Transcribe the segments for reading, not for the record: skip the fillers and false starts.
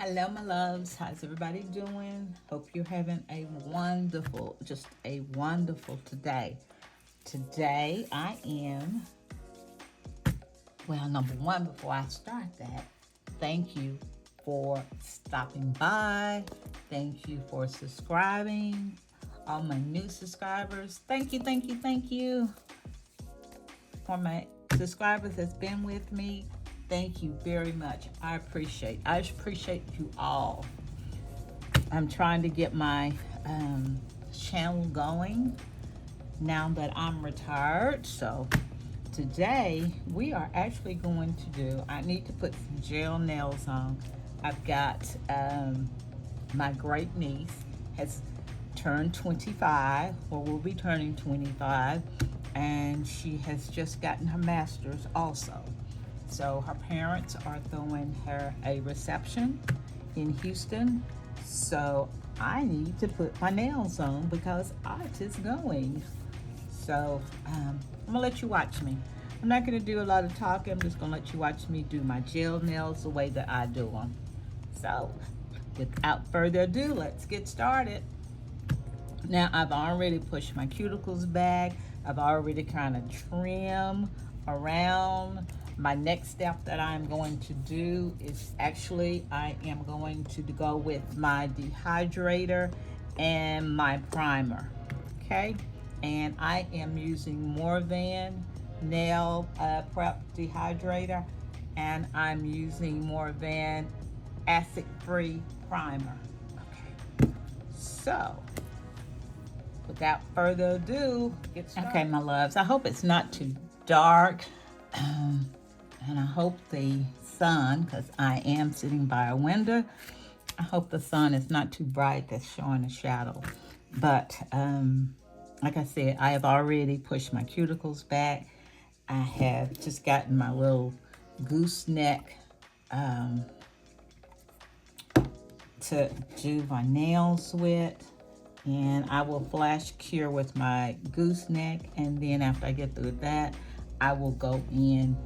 Hello, my loves. How's everybody doing? Hope you're having a wonderful, just a wonderful today. Today, I am, well, number one, before I start that, thank you for stopping by. Thank you for subscribing. All my new subscribers, thank you for my subscribers that's been with me. Thank you very much. I appreciate you all. I'm trying to get my channel going now that I'm retired. So today we are actually going to do, I need to put some gel nails on. I've got my great niece has turned 25, or will be turning 25, and she has just gotten her master's also. So her parents are throwing her a reception in Houston. So I need to put my nails on because art is going. So I'm gonna let you watch me. I'm not gonna do a lot of talking. I'm just gonna let you watch me do my gel nails the way that I do them. So without further ado, let's get started. Now I've already pushed my cuticles back. I've already kind of trimmed around. My next step that I'm going to do is actually I am going to go with my dehydrator and my primer, okay? And I am using Morvan Nail Prep Dehydrator, and I'm using Morvan Acid-Free Primer, okay? So, without further ado, get started. Okay, my loves, I hope it's not too dark. And I hope the sun, because I am sitting by a window, I hope the sun is not too bright that's showing a shadow. But like I said, I have already pushed my cuticles back. I have just gotten my little gooseneck to do my nails with. And I will flash cure with my gooseneck. And then after I get through that, I will go in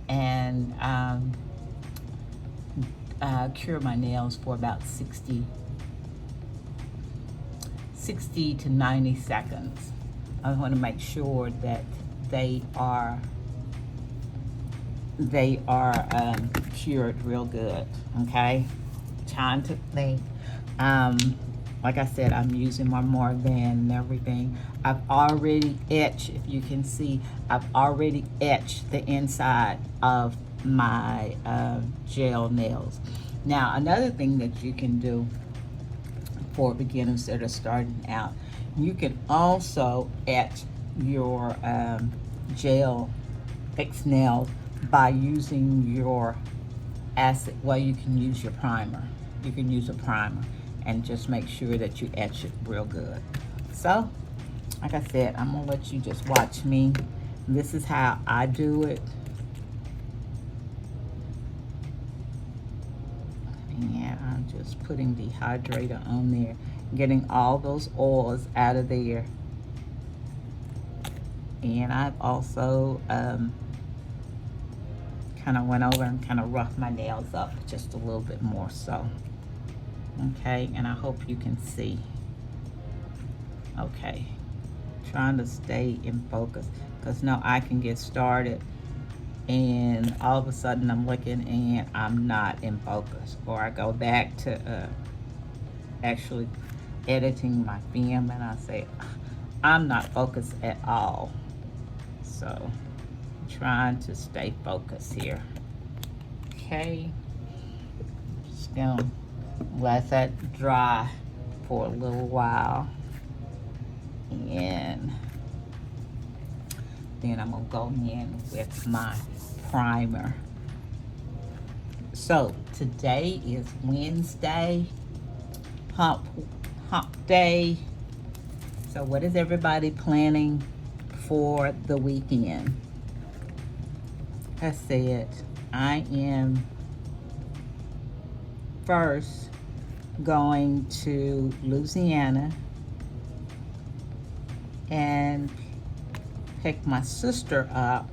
and cure my nails for about 60 to 90 seconds. I want to make sure that they are cured real good. Okay, time to think. Like I said, I'm using my Morvan and everything. I've already etched, if you can see, I've already etched the inside of my gel nails. Now, another thing that you can do for beginners that are starting out, you can also etch your gel fixed nails by using your acid. Well, you can use your primer. You can use a primer and just make sure that you etch it real good. So, like I said, I'm gonna let you just watch me. This is how I do it. And I'm just putting dehydrator on there, getting all those oils out of there. And I've also kind of went over and kind of roughed my nails up just a little bit more so. Okay, and I hope you can see. Okay, trying to stay in focus because now I can get started and all of a sudden I'm looking and I'm not in focus, or I go back to actually editing my film and I say I'm not focused at all. So trying to stay focused here. Okay, just gonna let that dry for a little while, and then I'm gonna go in with my primer. So today is Wednesday, hump day. So what is everybody planning for the weekend? I said I am first going to Louisiana and pick my sister up,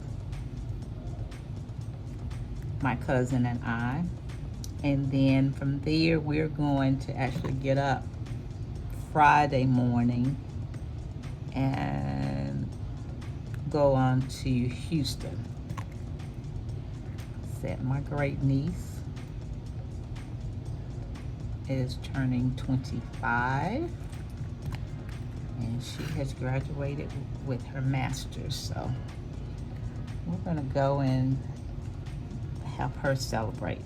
my cousin and I, And then from there, we're going to actually get up Friday morning and go on to Houston. Said my great niece is turning 25, and she has graduated with her master's. So we're gonna go and help her celebrate.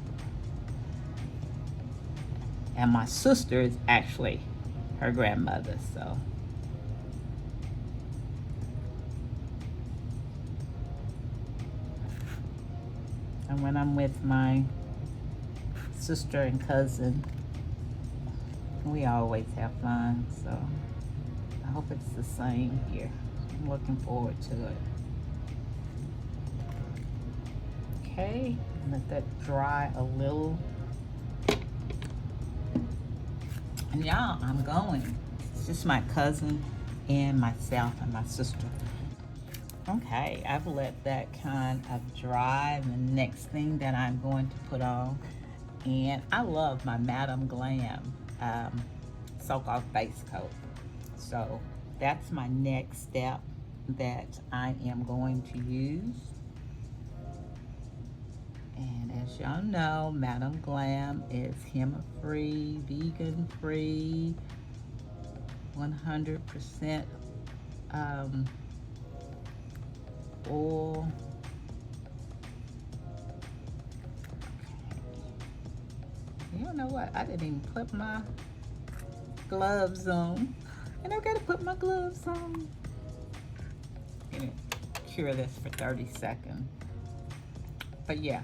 And my sister is actually her grandmother, so. And when I'm with my sister and cousin, we always have fun, so I hope it's the same here. I'm looking forward to it. Okay, let that dry a little. And y'all, I'm going. It's just my cousin and myself and my sister. Okay, I've let that kind of dry. The next thing that I'm going to put on, and I love my Madam Glam soak-off base coat. So that's my next step that I am going to use. And as y'all know, Madam Glam is HEMA-free, vegan-free, 100% oil. Okay. You know what? I didn't even put my gloves on. And I've got to put my gloves on. I'm gonna cure this for 30 seconds. But yeah.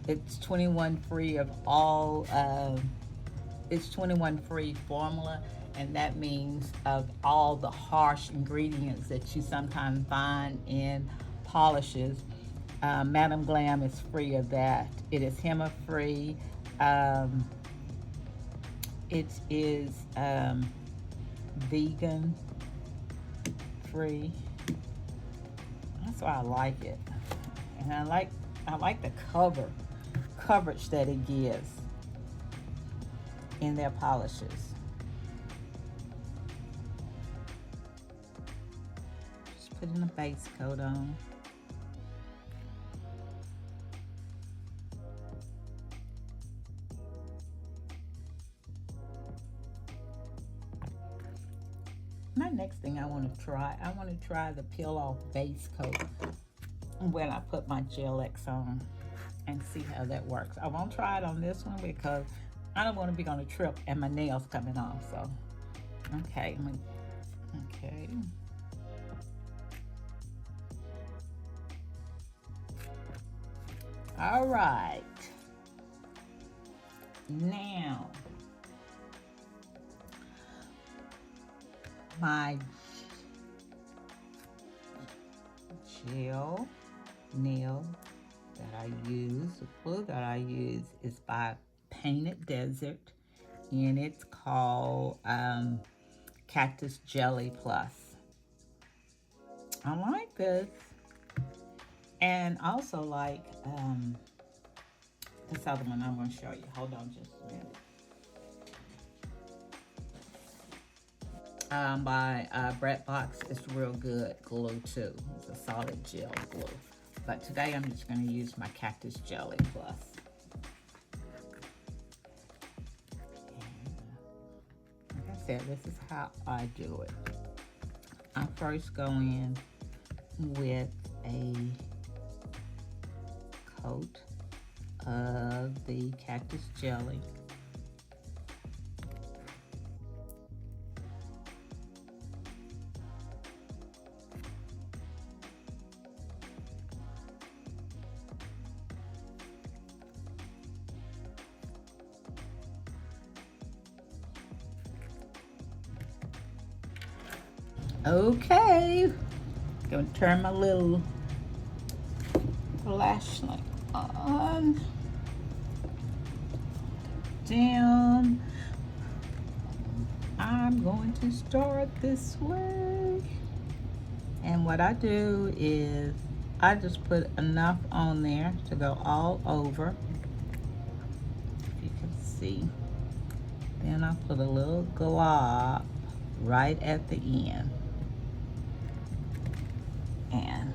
It's 21 free of all, it's 21 free formula, and that means of all the harsh ingredients that you sometimes find in polishes. Madam Glam is free of that. It is HEMA free. It is vegan free. That's why I like it. And I like the coverage that it gives in their polishes. Just putting a base coat on. My next thing I want to try the peel off base coat when I put my Gel X on and see how that works. I won't try it on this one because I don't want to be on a trip and my nails coming off. So, okay, okay. All right. Now, my gel nail that I use, the glue that I use is by Painted Desert, and it's called Cactus Jelly Plus. I like this, and also like this other one I'm going to show you. Hold on just a minute. By Brett Box. It's real good glue too. It's a solid gel glue. But today I'm just going to use my Cactus Jelly Plus. And like I said, this is how I do it. I first go in with a coat of the Cactus Jelly. Okay, gonna turn my little flashlight on, down. I'm going to start this way, and what I do is I just put enough on there to go all over, if you can see. Then I put a little glob right at the end. And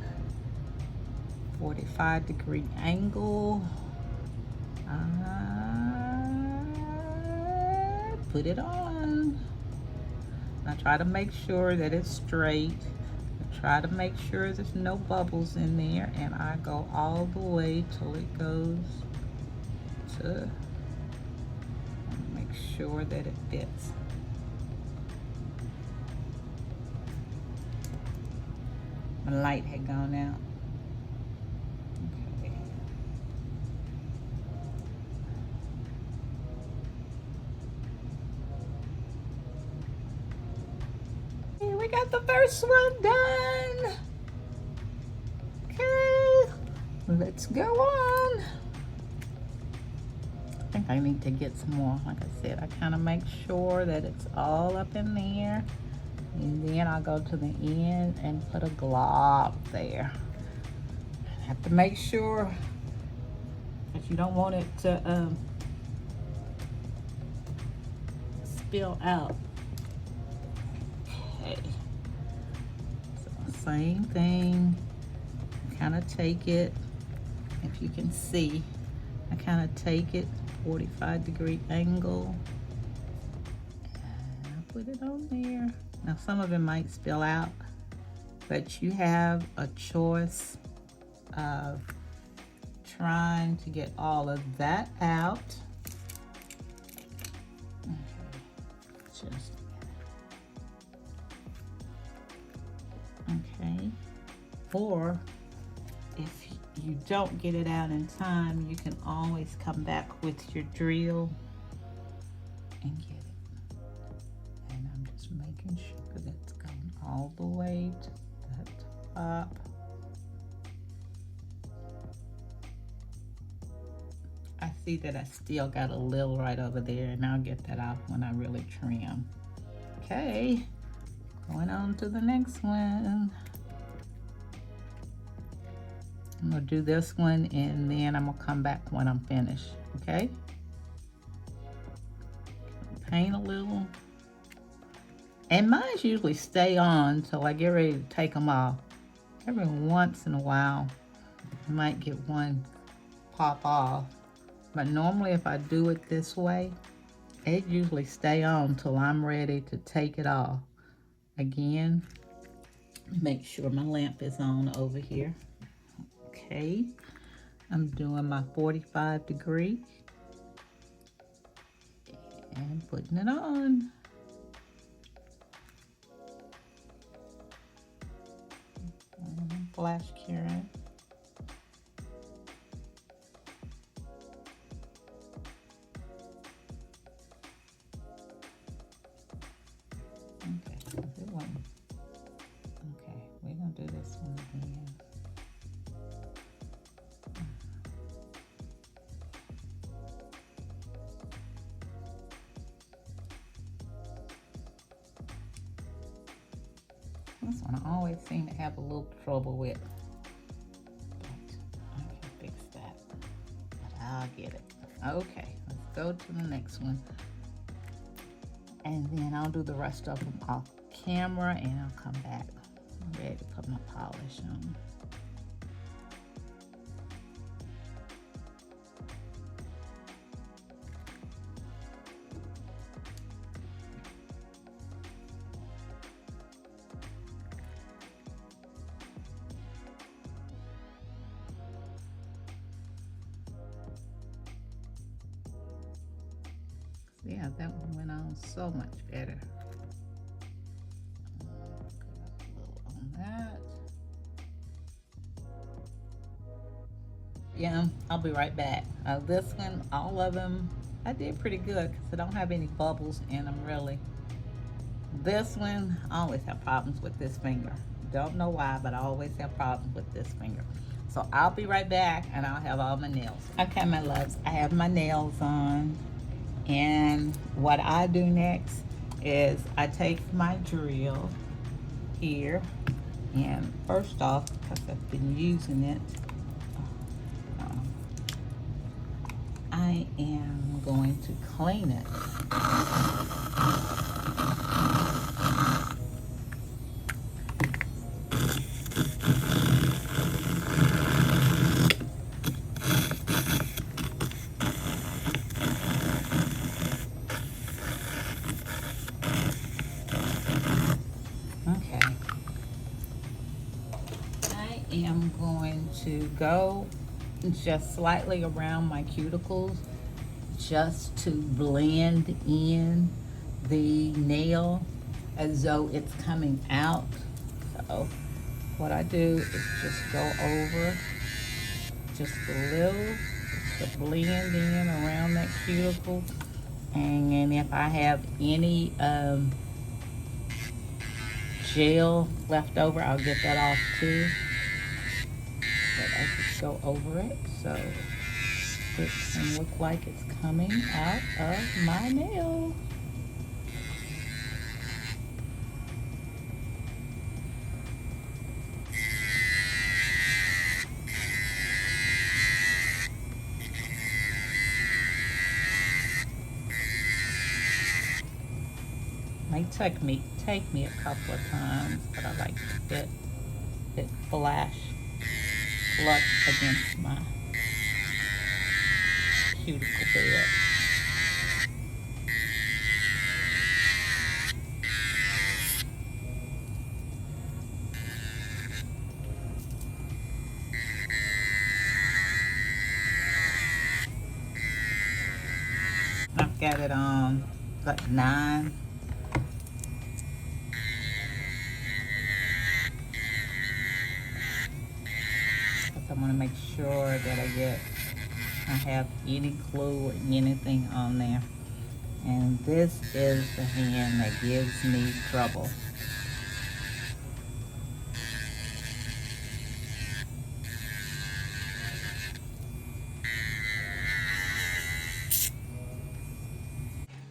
45-degree angle. Put it on. I try to make sure that it's straight. I try to make sure there's no bubbles in there, and I go all the way till it goes to make sure that it fits. My light had gone out. Okay. Hey, we got the first one done. Okay, let's go on. I think I need to get some more. Like I said, I kind of make sure that it's all up in there. And then I'll go to the end and put a glob there. I have to make sure that you don't want it to spill out. Okay. So same thing. Kind of take it, if you can see, I kind of take it 45-degree angle. And I put it on there. Now some of it might spill out, but you have a choice of trying to get all of that out. Okay, or if you don't get it out in time, you can always come back with your drill and get it. And I'm just making sure that's going all the way to that top. I see that I still got a little right over there, and I'll get that off when I really trim. Okay, going on to the next one. I'm gonna do this one, and then I'm gonna come back when I'm finished, okay? Paint a little. And mine usually stay on till I get ready to take them off. Every once in a while, I might get one pop off. But normally if I do it this way, it usually stay on till I'm ready to take it off. Again, make sure my lamp is on over here. Okay, I'm doing my 45-degree and putting it on. Flash curing. Okay, good one. Okay, we're gonna do this one again. This one I always seem to have a little trouble with, but I can fix that. But I'll get it. Okay, let's go to the next one. And then I'll do the rest of them off camera, and I'll come back. I'm ready to put my polish on. Yeah, that one went on so much better. A little on that. Yeah, I'll be right back. This one, all of them, I did pretty good because I don't have any bubbles in them really. This one, I always have problems with this finger. Don't know why, but I always have problems with this finger. So I'll be right back, and I'll have all my nails. Okay, my loves, I have my nails on. And what I do next is I take my drill here And first off, because I've been using it, I am going to clean it. Okay. I am going to go just slightly around my cuticles just to blend in the nail as though it's coming out. So what I do is just go over just a little to blend in around that cuticle. And then if I have any gel left over, I'll get that off too. But I just go over it so it can look like it's coming out of my nail. May take me a couple of times, but I like to get it flush against my cuticle bed. I've got it on like 9. Because I want to make sure that I have any glue or anything on there. And this is the hand that gives me trouble.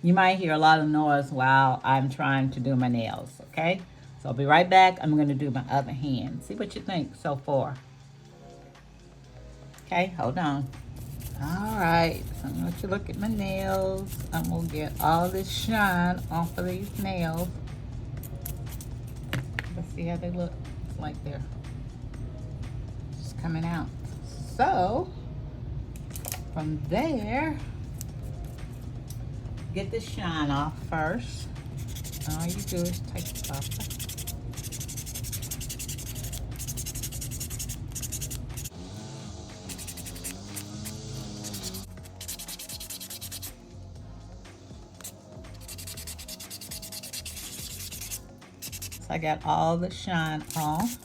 You might hear a lot of noise while I'm trying to do my nails, okay? So I'll be right back. I'm going to do my other hand. See what you think so far. Okay, hold on. All right, so I'm going to look at my nails. I'm going to get all this shine off of these nails. Let's see how they look. It's like they're just coming out. So, from there, get the shine off first. All you do is take the stopper. So I got all the shine off.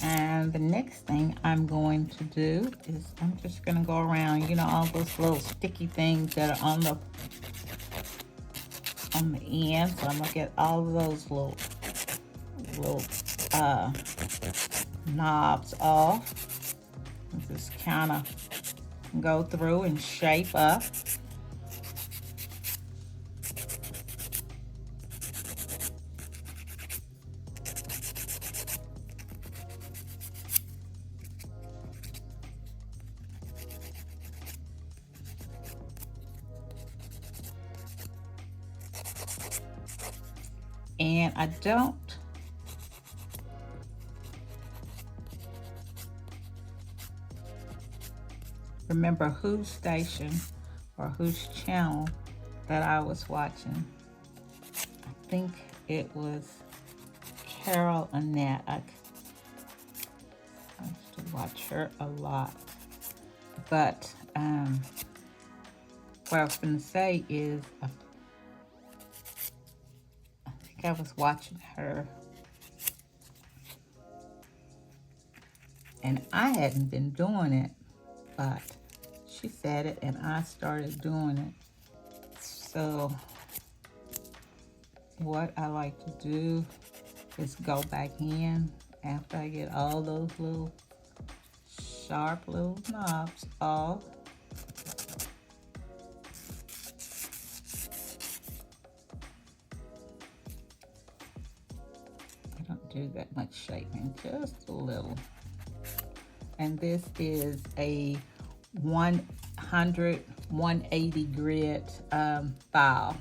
And the next thing I'm going to do is I'm just going to go around, you know, all those little sticky things that are on the end. So I'm going to get all of those little knobs off. And just kind of go through and shape up. And I don't remember whose station or whose channel that I was watching. I think it was Carol Annette. I used to watch her a lot. But what I was going to say is I think I was watching her and I hadn't been doing it, but she said it and I started doing it. So what I like to do is go back in after I get all those little sharp little knobs off. I don't do do that much shaping, just a little. And this is a 180 grit file.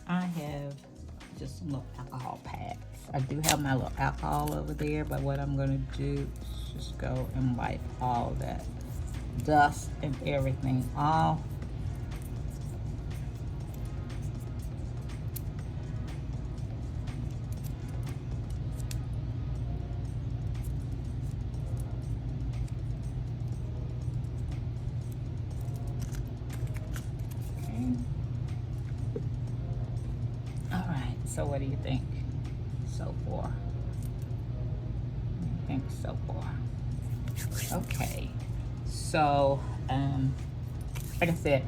I have just some little alcohol pads. I do have my little alcohol over there, but what I'm gonna do is just go and wipe all that dust and everything off. Okay. All right, so what do you think so far? What do you think so far? Okay, so like I said,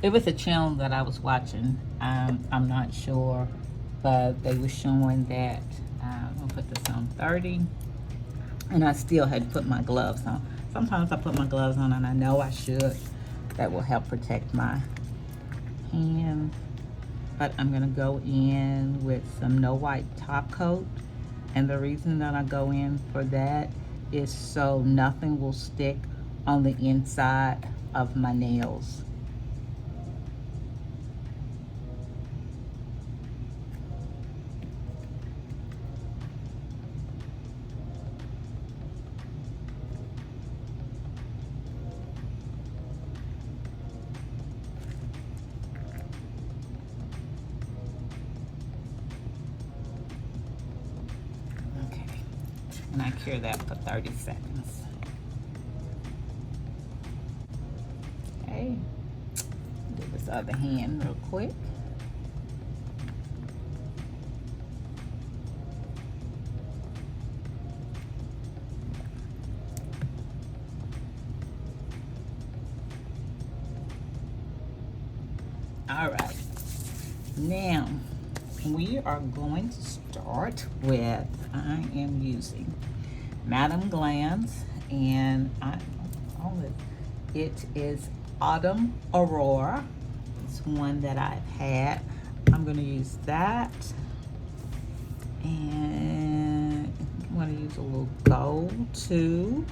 it was a channel that I was watching. I'm not sure, but they were showing that I'm gonna put this on 30, and I still had to put my gloves on. Sometimes I put my gloves on, and I know I should. That will help protect my hand. But I'm gonna go in with some no wipe top coat, and the reason that I go in for that is so nothing will stick on the inside of my nails. Okay, and I cure that for 30 seconds. Okay, do this other hand real quick. All right, now we are going to start with, I am using Madam Glam's, and it is Autumn Aurora. It's one that I've had. I'm going to use that, and I'm going to use a little gold too,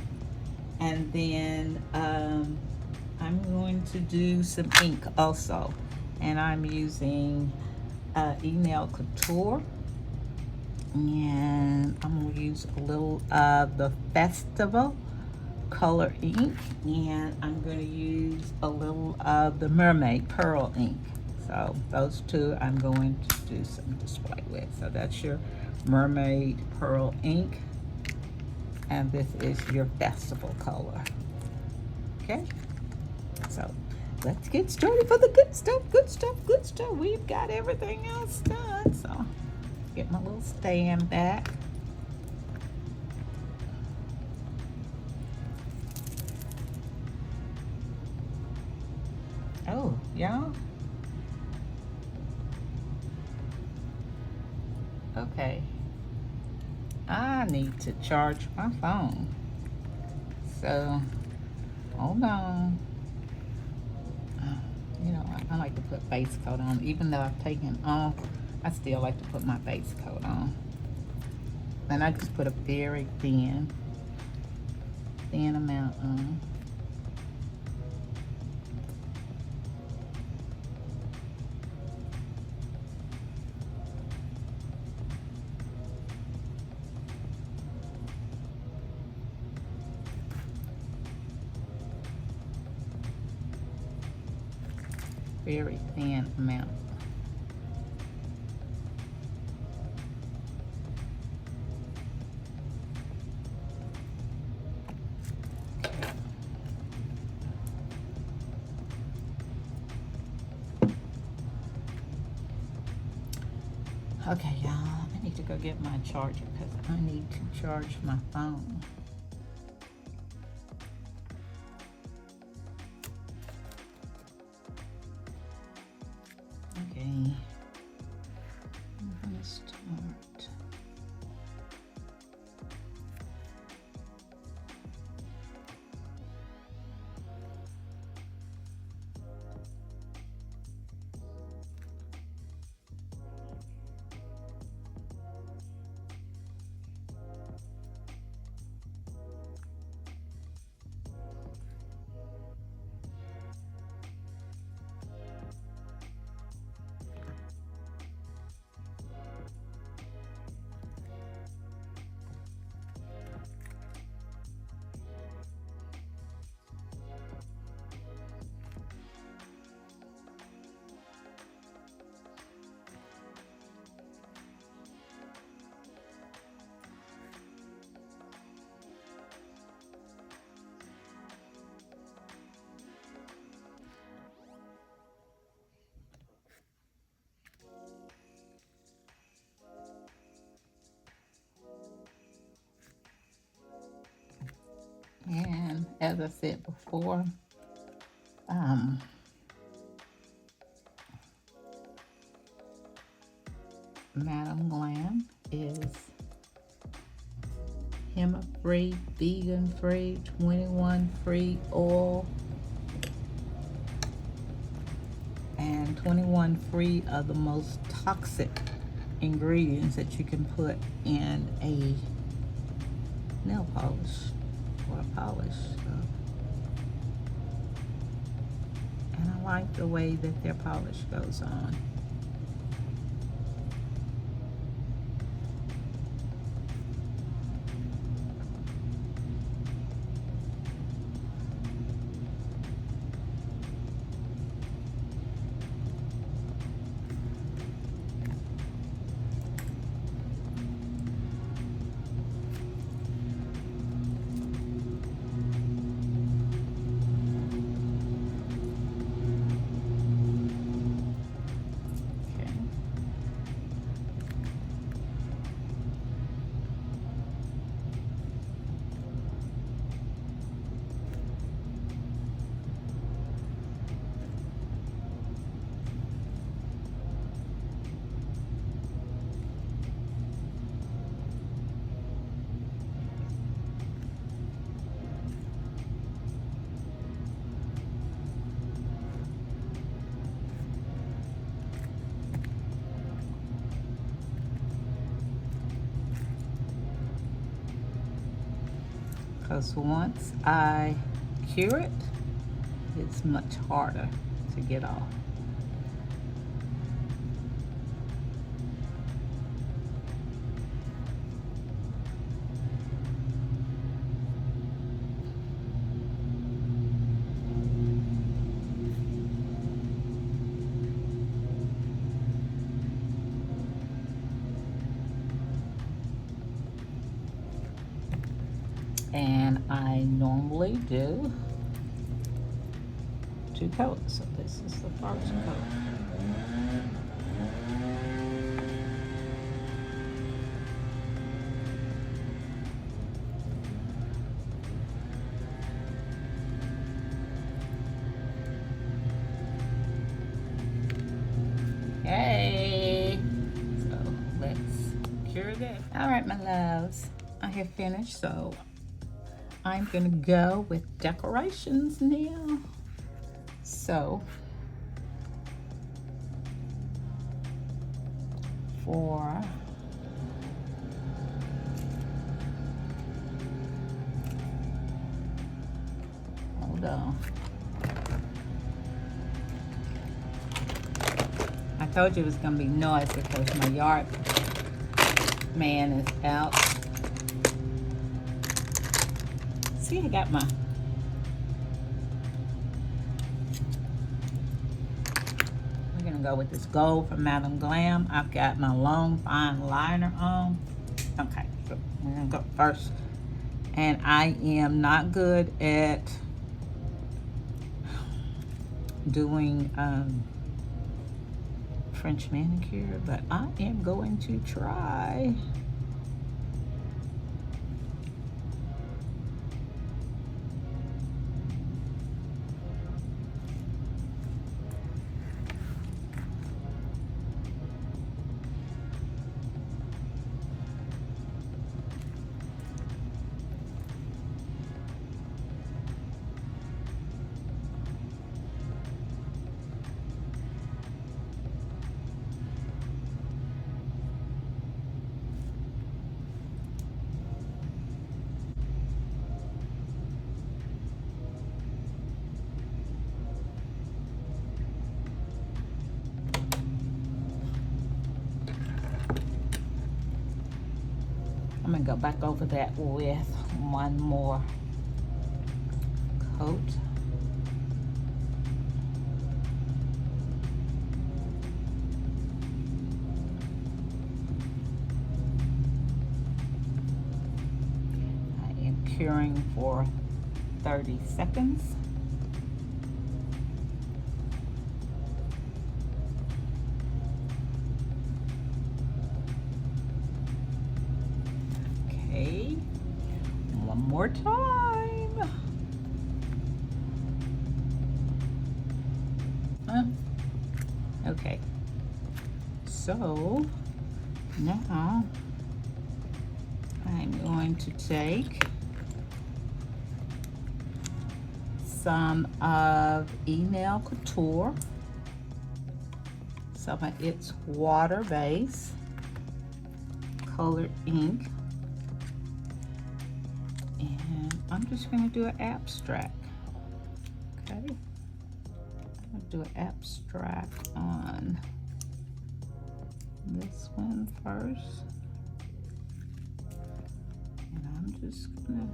and then I'm going to do some ink also, and I'm using Enailcouture, and I'm going to use a little of the Festival color ink, and I'm going to use a little of the Mermaid pearl ink. So those two I'm going to do some display with. So that's your Mermaid pearl ink, and this is your Festival color. Okay, so let's get started for the good stuff, good stuff, good stuff. We've got everything else done. So get my little stand back. Oh, y'all. Okay. I need to charge my phone. So, hold on. You know, I like to put base coat on. Even though I've taken off, I still like to put my base coat on. And I just put a very thin amount on. Very thin amount. Okay, y'all, I need to go get my charger because I need to charge my phone. Okay. I'm gonna And as I said before, Madam Glam is HEMA-free, vegan-free, 21 free oil, and 21 free of the most toxic ingredients that you can put in a nail polish or a polish. So, and I like the way that their polish goes on. Because once I cure it, it's much harder to get off. And I normally do 2 coats, so this is the first coat. Hey, so let's cure this. All right, my loves, I have finished, so I'm gonna go with decorations now. So for hold on. I told you it was gonna be noisy because my yard man is out. See, I got my we're gonna go with this gold from Madam Glam. I've got my long fine liner on. Okay, so we're gonna go first. And I am not good at doing French manicure, but I am going to try. I'm gonna go back over that with one more coat. I am curing for 30 seconds. Okay, one more time. So now I'm going to take some of Enailcouture, some of its water base colored ink, and I'm just going to do an abstract. Okay, I'm going to do an abstract on this one first, and I'm just going to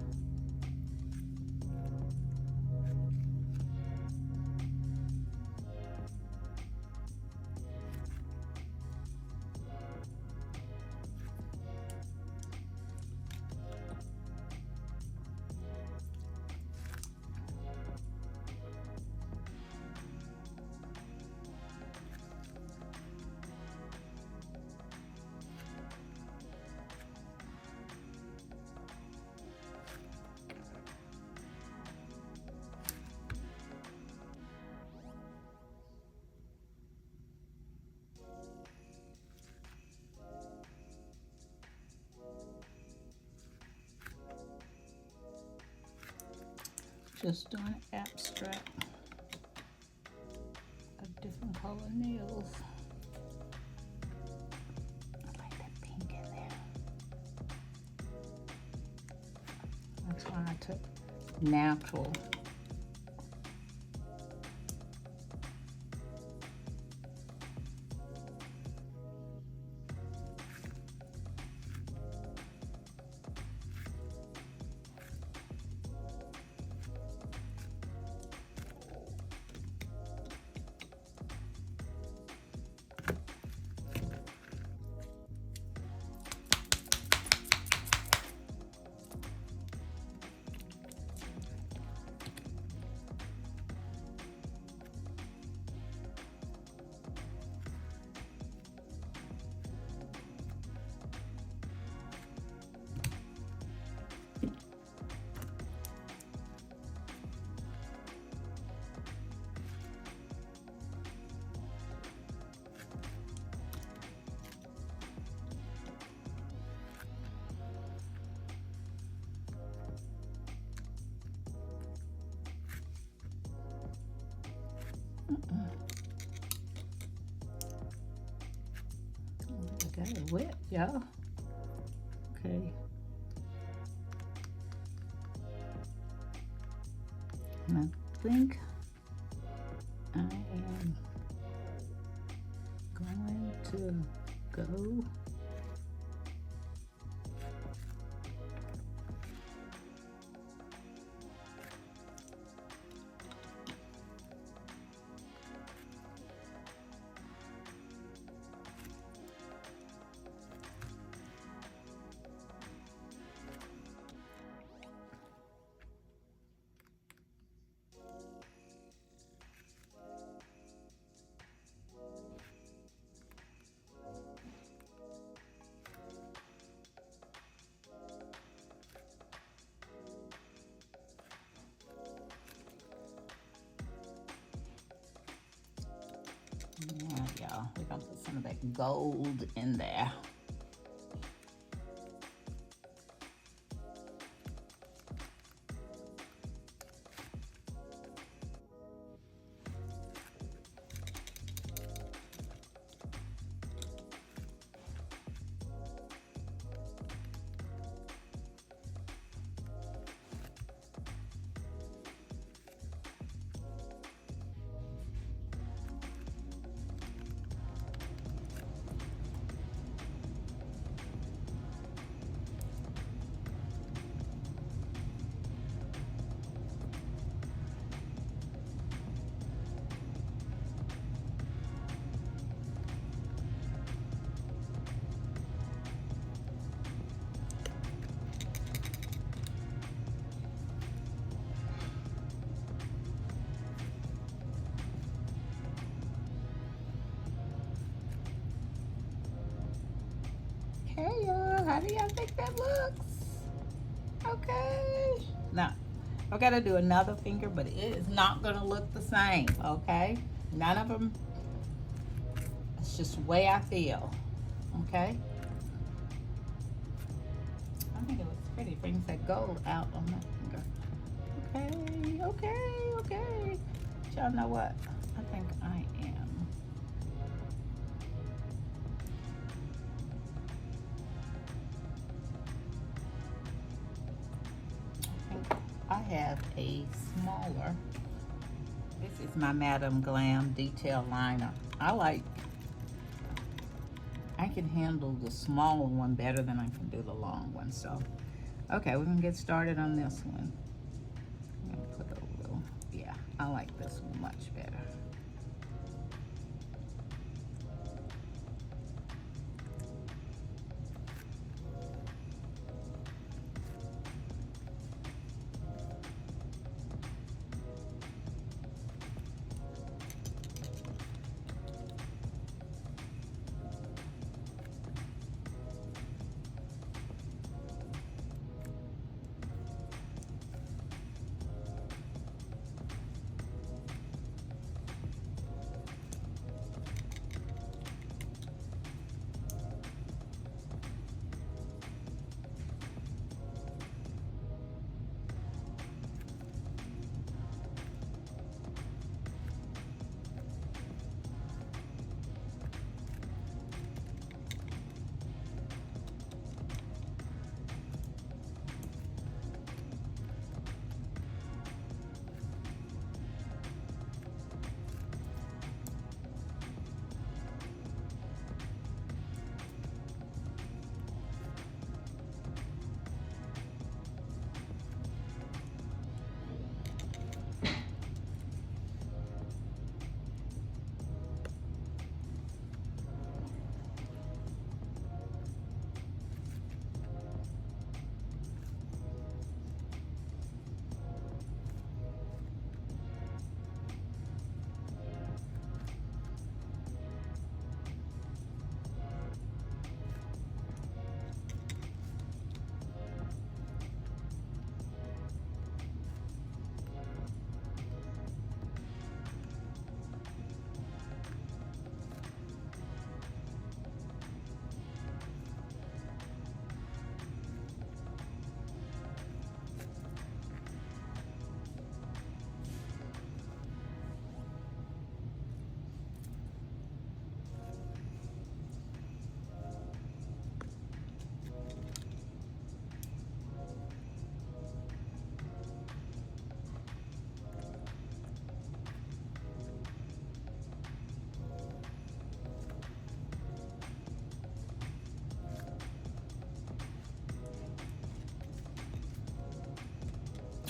just do an abstract of different color nails. I like that pink in there. That's why I took natural. I got it wet, y'all. Okay. And I think I am going to go yeah, y'all, we're gonna put some of that gold in there. Hey y'all, how do y'all think that looks? Okay. Now, I gotta do another finger, but it is not gonna look the same, okay? None of them That's just the way I feel. Okay. I think it looks pretty. Brings that gold out on my finger. Okay, okay, okay. Y'all know what? I think I am. I think I have a smaller. This is my Madam Glam detail liner. I can handle the smaller one better than I can do the long one. So, okay, we're gonna get started on this one. I'm gonna put a little, yeah, I like this one much better.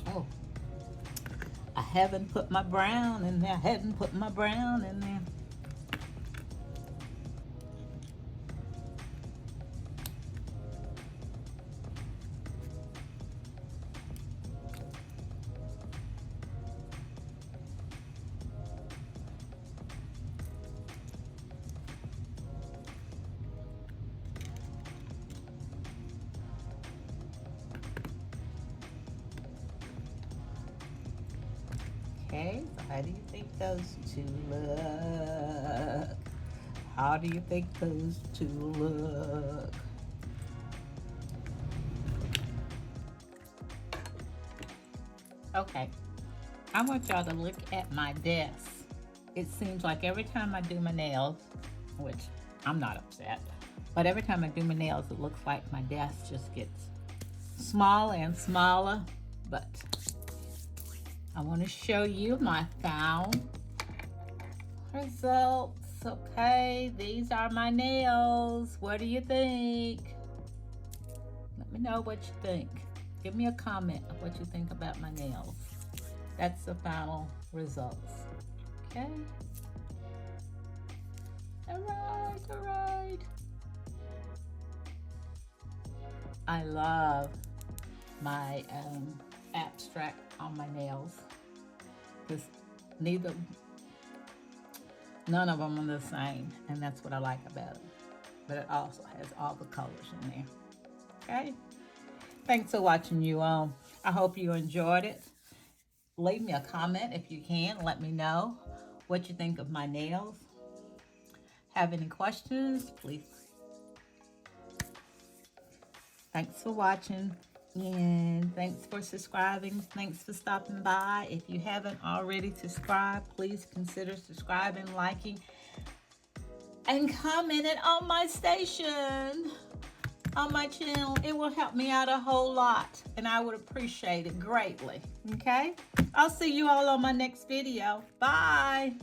Oh, I haven't put my brown in there. I hadn't put my brown in there. Okay, so how do you think those two look? How do you think those two look? Okay, I want y'all to look at my desk. It seems like every time I do my nails, which I'm not upset, but every time I do my nails, it looks like my desk just gets smaller and smaller. But I want to show you my final results. Okay, these are my nails. What do you think? Let me know what you think. Give me a comment of what you think about my nails. That's the final results. Okay. All right, all right. I love my abstract on my nails because neither none of them are the same, and that's what I like about it. But it also has all the colors in there. Okay. Thanks for watching, you all. I hope you enjoyed it. Leave me a comment if you can. Let me know what you think of my nails. have any questions, please. Thanks for watching, and thanks for subscribing. Thanks for stopping by. If you haven't already subscribed, please consider subscribing, liking, and commenting on my station, on my channel. It will help me out a whole lot, and I would appreciate it greatly. Okay? I'll see you all on my next video. Bye.